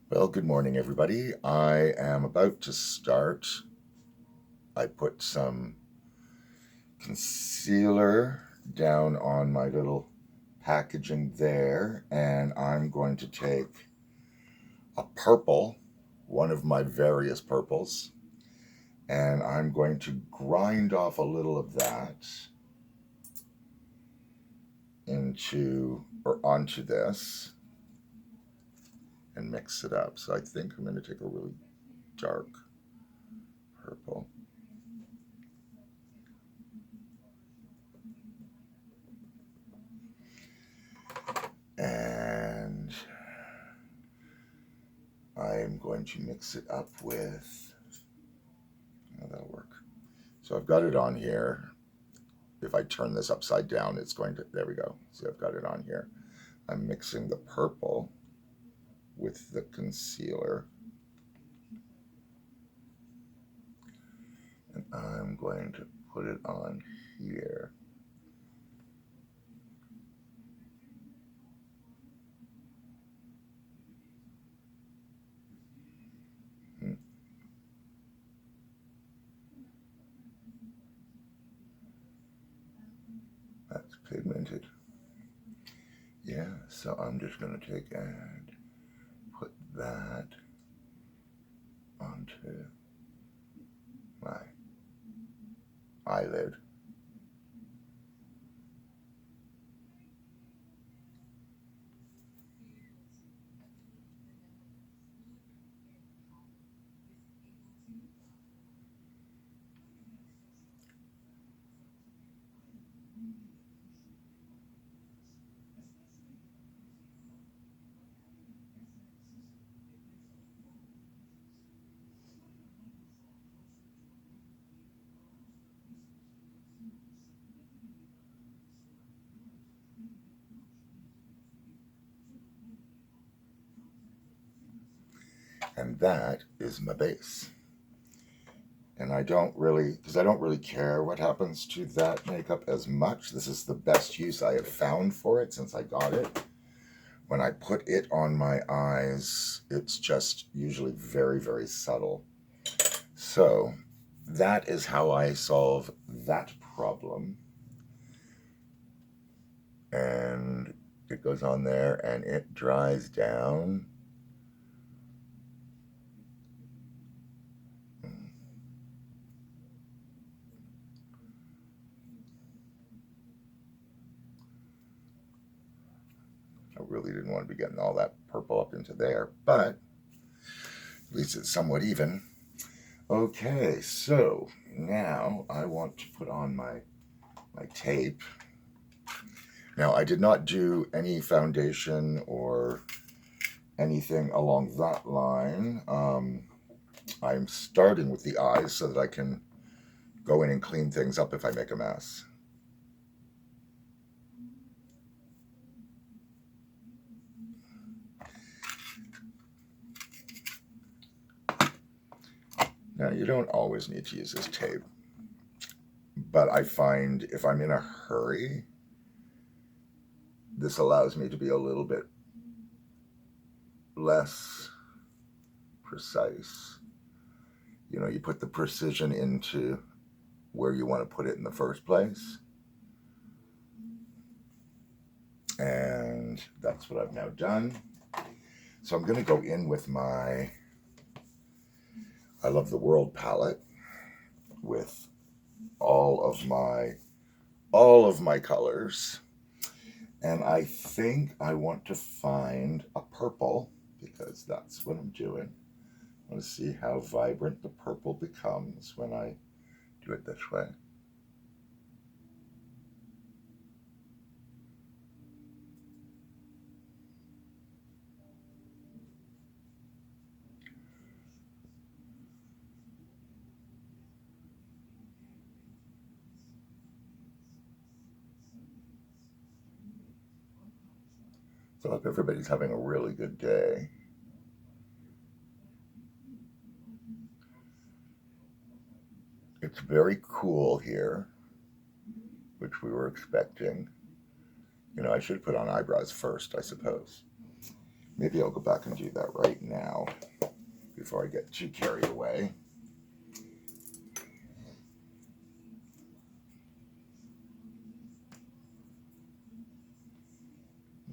Well, good morning, everybody. I am about to start. I put some concealer down on my little packaging there, and I'm going to take a purple, one of my various purples, and I'm going to grind off a little of that onto this and mix it up. So I think I'm going to take a really dark purple. And I'm going to mix it up with, oh, that'll work. So I've got it on here. If I turn this upside down, it's going to, there we go. See, I've got it on here. I'm mixing the purple with the concealer. And I'm going to put it on here. That's pigmented. Yeah, so I'm just going to take and put that onto my eyelid. And that is my base. And I don't really care what happens to that makeup as much. This is the best use I have found for it since I got it. When I put it on my eyes, it's just usually very, very subtle. So that is how I solve that problem. And it goes on there and it dries down. I really didn't want to be getting all that purple up into there, but at least it's somewhat even. Okay, so now I want to put on my tape. Now, I did not do any foundation or anything along that line. I'm starting with the eyes so that I can go in and clean things up if I make a mess. Now, you don't always need to use this tape, but I find if I'm in a hurry, this allows me to be a little bit less precise. You know, you put the precision into where you want to put it in the first place. And that's what I've now done. So I'm going to go in with my I Love the World palette with all of my colors. And I think I want to find a purple because that's what I'm doing. I want to see how vibrant the purple becomes when I do it this way. So I hope everybody's having a really good day. It's very cool here, which we were expecting. You know, I should put on eyebrows first, I suppose. Maybe I'll go back and do that right now before I get too carried away.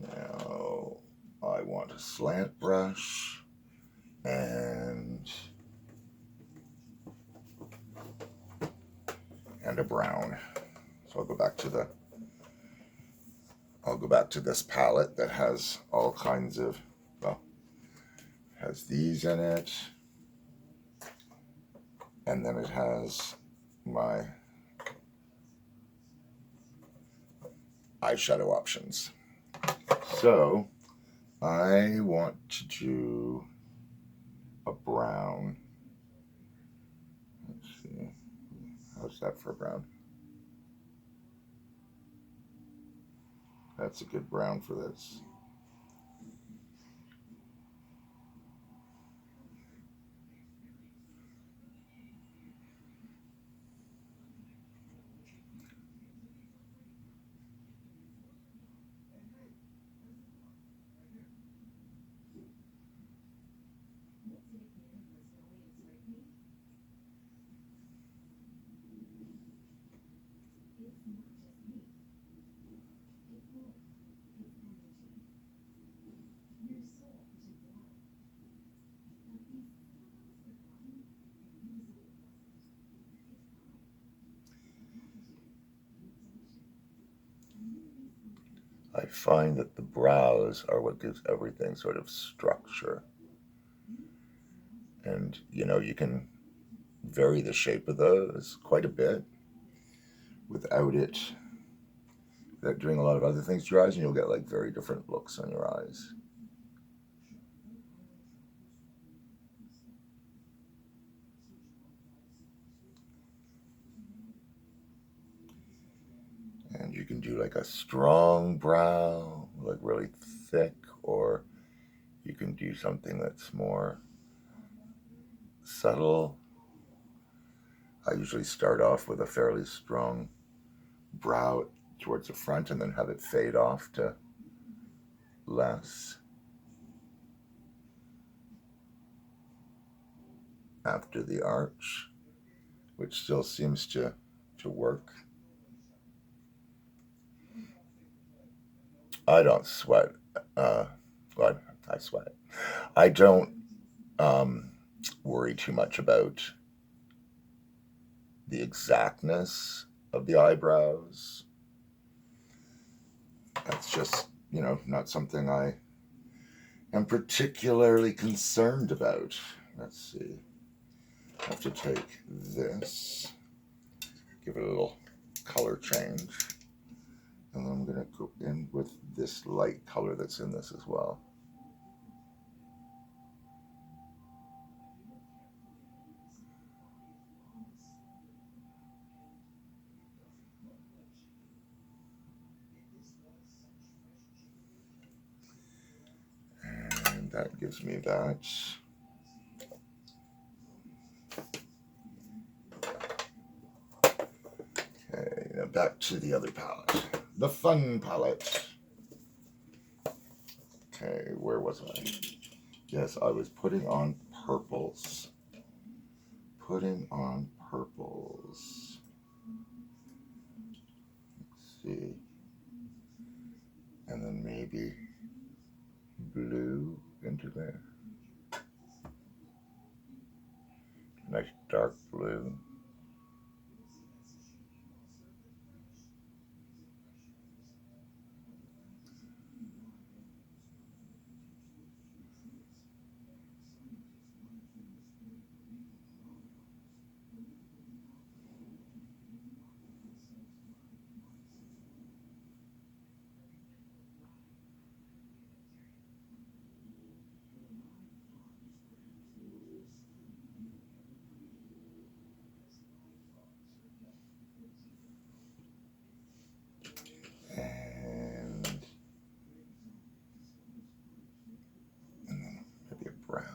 Now I want a slant brush and a brown. So I'll go back to this palette that has all kinds of, well, has these in it, and then it has my eyeshadow options. So I want to do a brown. Let's see, how's that for a brown? That's a good brown for this. I find that the brows are what gives everything sort of structure. And, you know, you can vary the shape of those quite a bit without doing a lot of other things to your eyes, and you'll get like very different looks on your eyes. And you can do like a strong brow, like really thick, or you can do something that's more subtle. I usually start off with a fairly strong brow towards the front and then have it fade off to less after the arch, which still seems to work. I don't sweat. Well, I sweat. I don't worry too much about the exactness of the eyebrows. That's just, you know, not something I am particularly concerned about. Let's see. I have to take this, give it a little color change, and then I'm going to go in with this light color that's in this as well. And that gives me that. Okay, now back to the other palette, the fun palette. Okay, where was I? Yes, I was putting on purples. Putting on purples. Let's see. And then maybe blue into there. Nice dark blue. And then maybe a brown.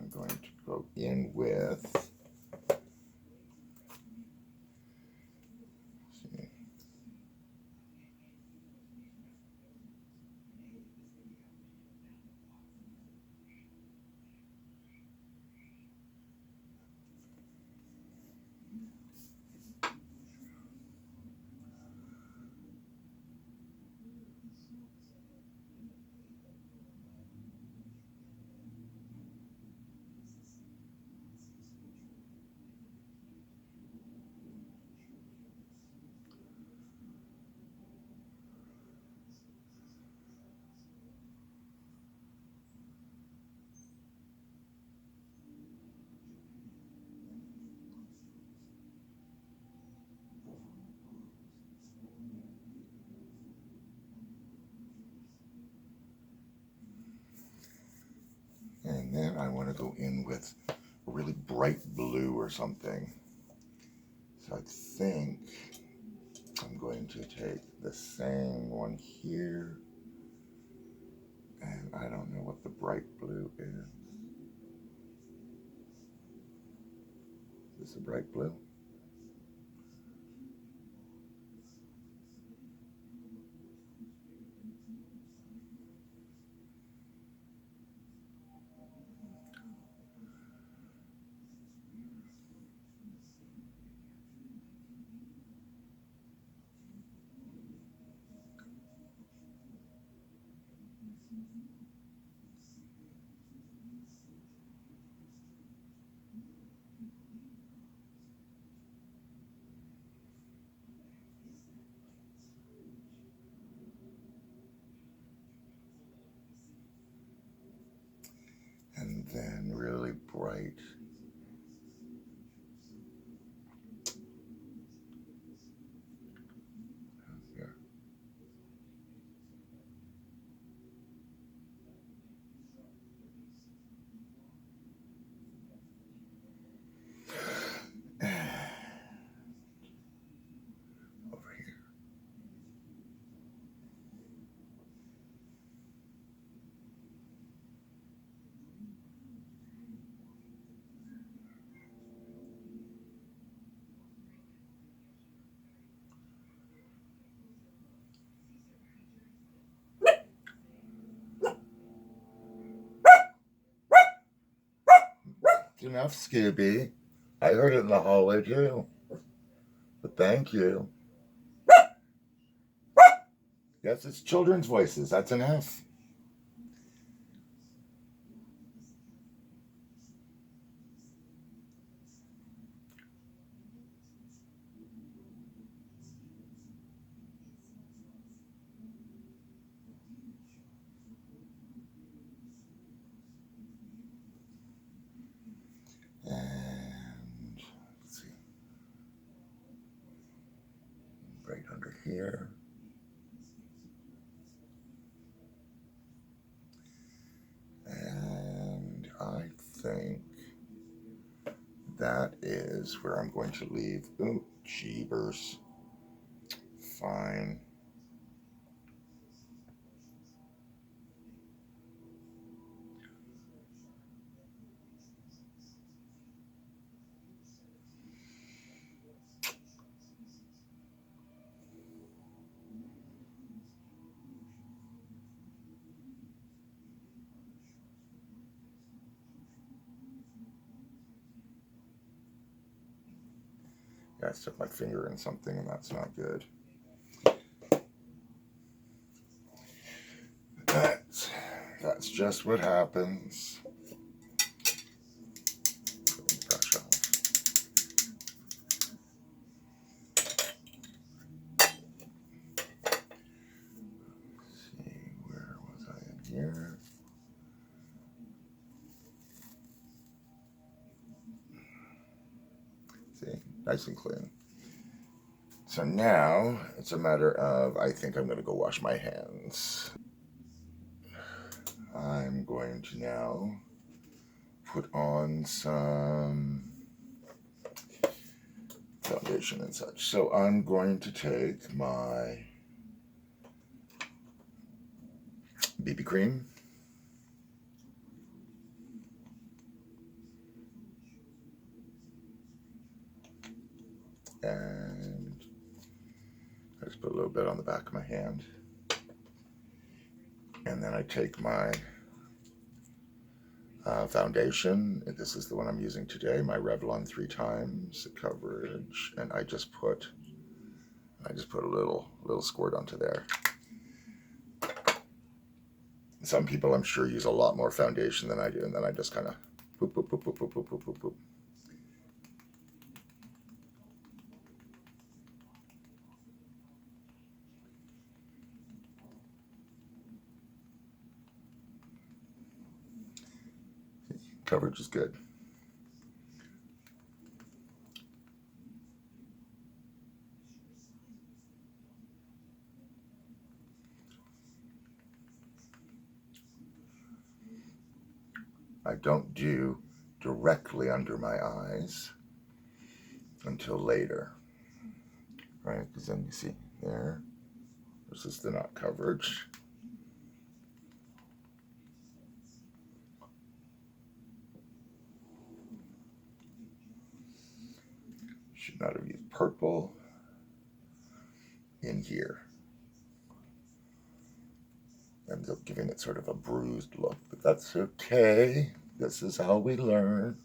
I'm going to go in with, and then I want to go in with a really bright blue or something. So I think I'm going to take the same one here, and I don't know what the bright blue is. Is this a bright blue? And then really bright. Here. Over here. That's enough, Scooby. I heard it in the hallway too. But thank you. Yes, it's children's voices. That's enough. And let's see. Right under here. And I think that is where I'm going to leave. Ooh, jeebers. Fine. Yeah, I stuck my finger in something and that's not good. That's just what happens. Brush off. See, where was I in here? See, nice and clean. So now it's a matter of, I think I'm going to go wash my hands. I'm going to now put on some foundation and such. So I'm going to take my BB cream. and I just put a little bit on the back of my hand. And then I take my foundation. This is the one I'm using today, my Revlon 3 times coverage, and I just put a little squirt onto there. Some people, I'm sure, use a lot more foundation than I do, and then I just kind of boop, boop, boop, boop, boop, boop, boop, boop, boop. Coverage is good. I don't do directly under my eyes until later, right? Because then you see there, this is the not coverage. Should not have used purple in here. Ends up giving it sort of a bruised look, but that's okay. This is how we learn.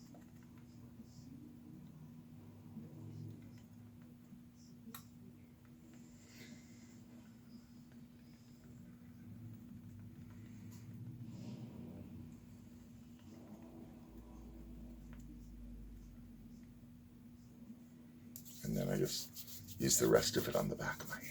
And then I just use the rest of it on the back of my hands.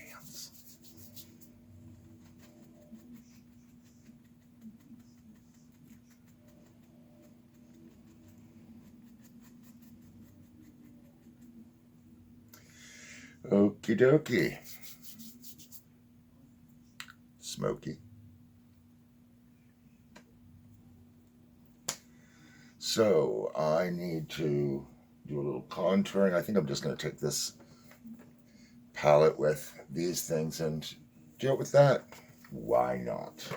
Okie dokie. Smoky. So I need to do a little contouring. I think I'm just going to take this palette with these things and deal with that. Why not?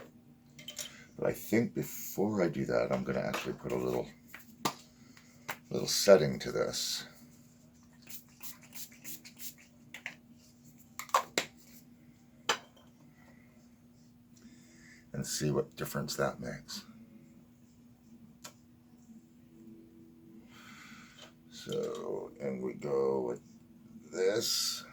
But I think before I do that, I'm going to actually put a little setting to this. And see what difference that makes. So, and we go with this.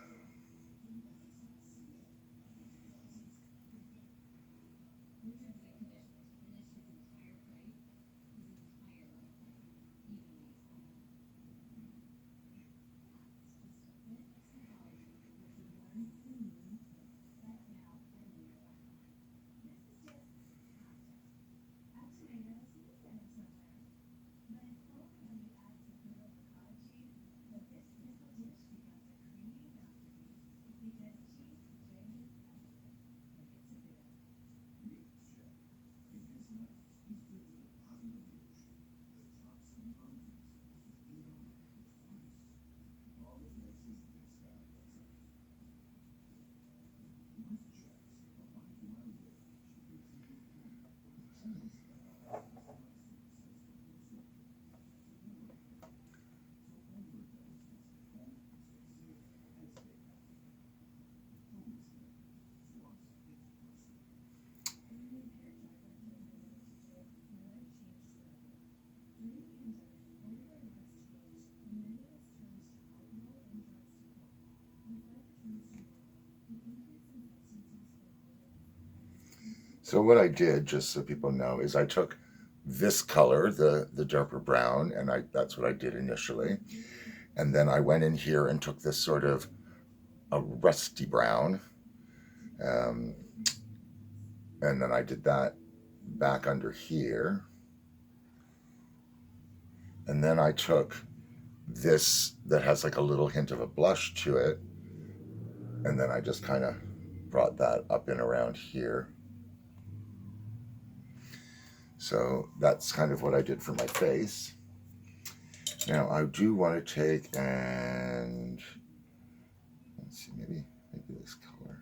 So what I did, just so people know, is I took this color, the darker brown, and that's what I did initially. And then I went in here and took this sort of a rusty brown. And then I did that back under here. And then I took this that has like a little hint of a blush to it. And then I just kind of brought that up and around here. So that's kind of what I did for my face. Now I do want to take and, let's see, maybe this color.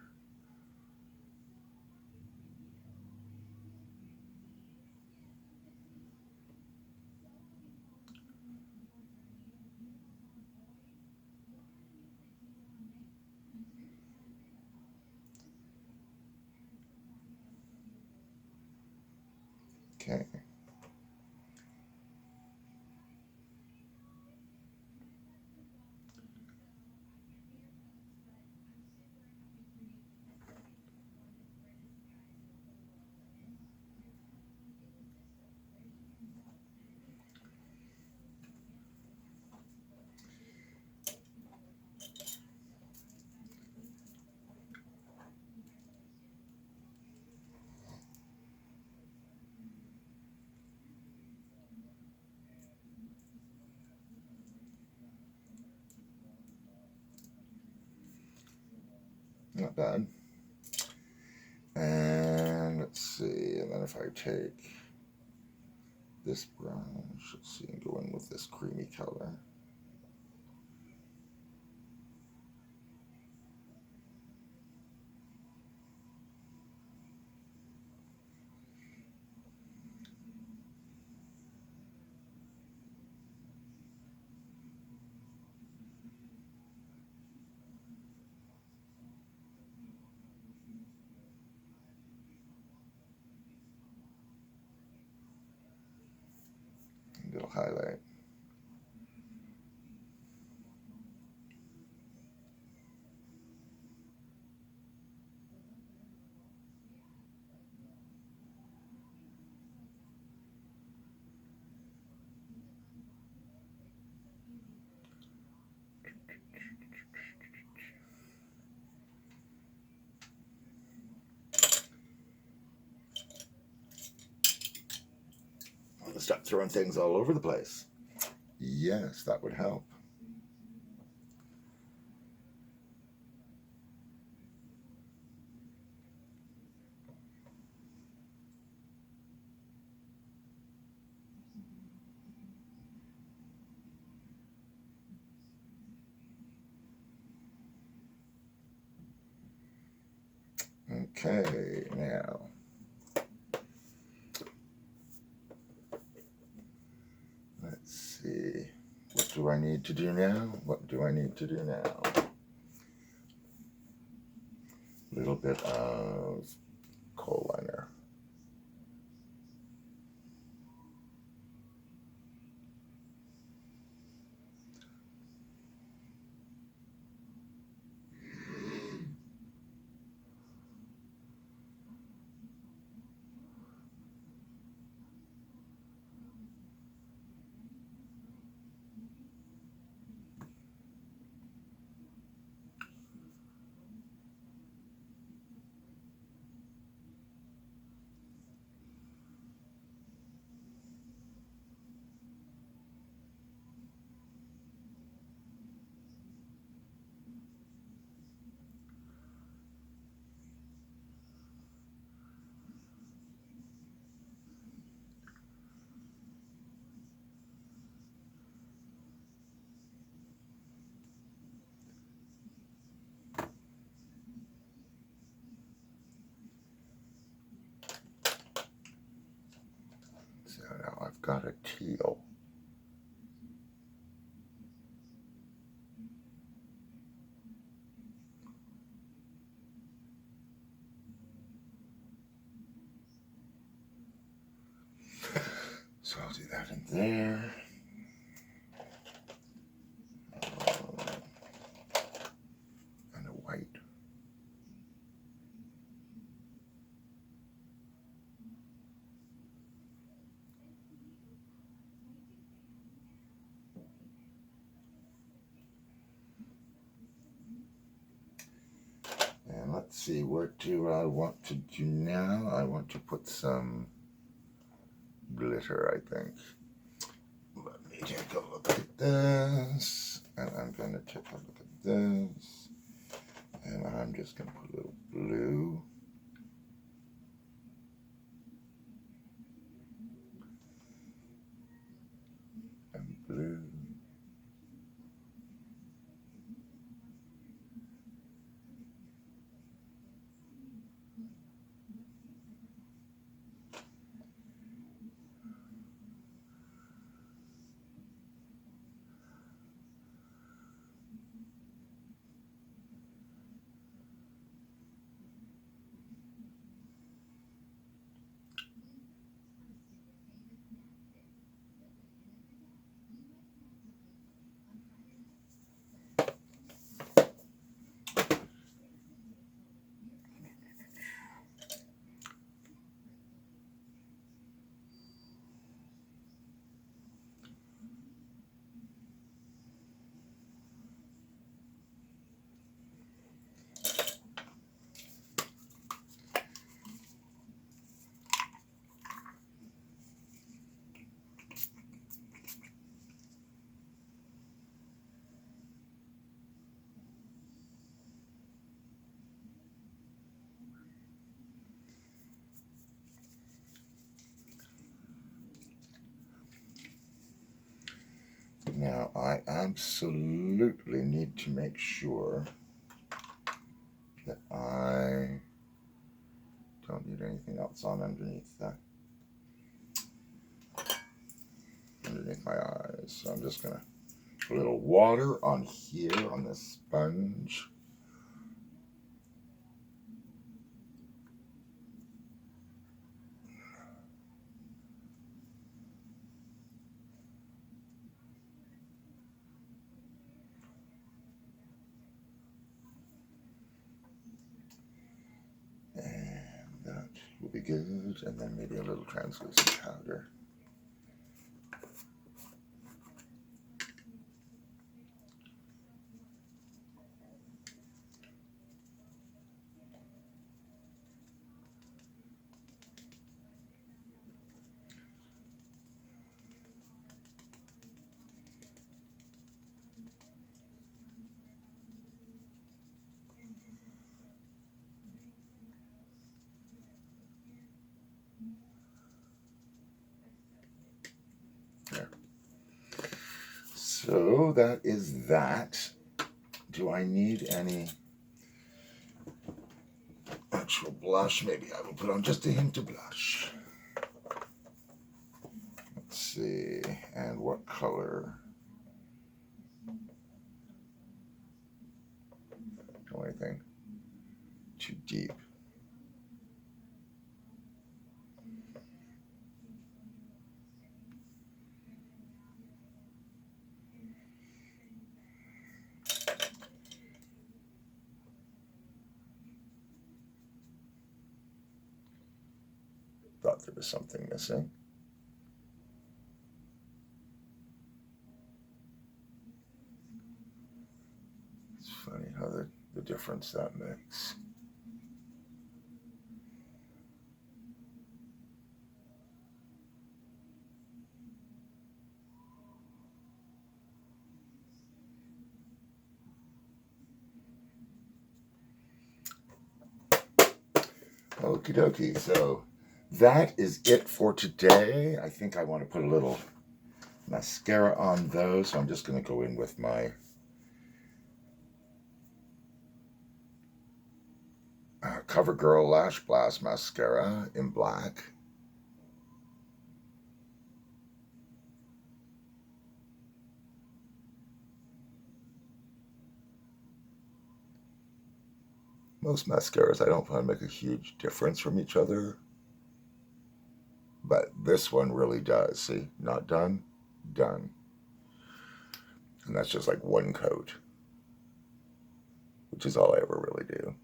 not bad. And let's see, and then if I take this brush, let's see, and go in with this creamy color. And it'll highlight. Stop throwing things all over the place. Yes, that would help. Okay, now let's see. What do I need to do now? What do I need to do now? A little bit of kohl liner. So now I've got a teal. So I'll do that in there. And a white. And let's see, what do I want to do now? I want to put some glitter, I think. Let me take a look at this. And I'm going to take a look at this. And I'm just going to put a little blue. And blue. absolutely need to make sure that I don't need anything else on underneath my eyes. So I'm just gonna put a little water on here on this sponge. And that will be good. And then maybe a little translucent powder. There. So that is that. Do I need any actual blush? Maybe I will put on just a hint of blush. Let's see, and what color? Don't anything too deep. Thought there was something missing. It's funny how the difference that makes. Okie dokie, so that is it for today. I think I want to put a little mascara on those, so I'm just going to go in with my CoverGirl Lash Blast Mascara in black. Most mascaras I don't find make a huge difference from each other, but this one really does. See, not done, done. And that's just like one coat, which is all I ever really do.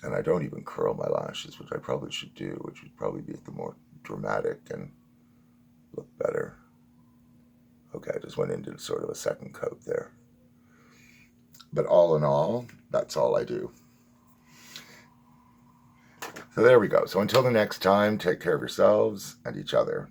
And I don't even curl my lashes, which I probably should do, which would probably be the more dramatic and look better. Okay, I just went into sort of a second coat there. But all in all, that's all I do. So there we go. So until the next time, take care of yourselves and each other.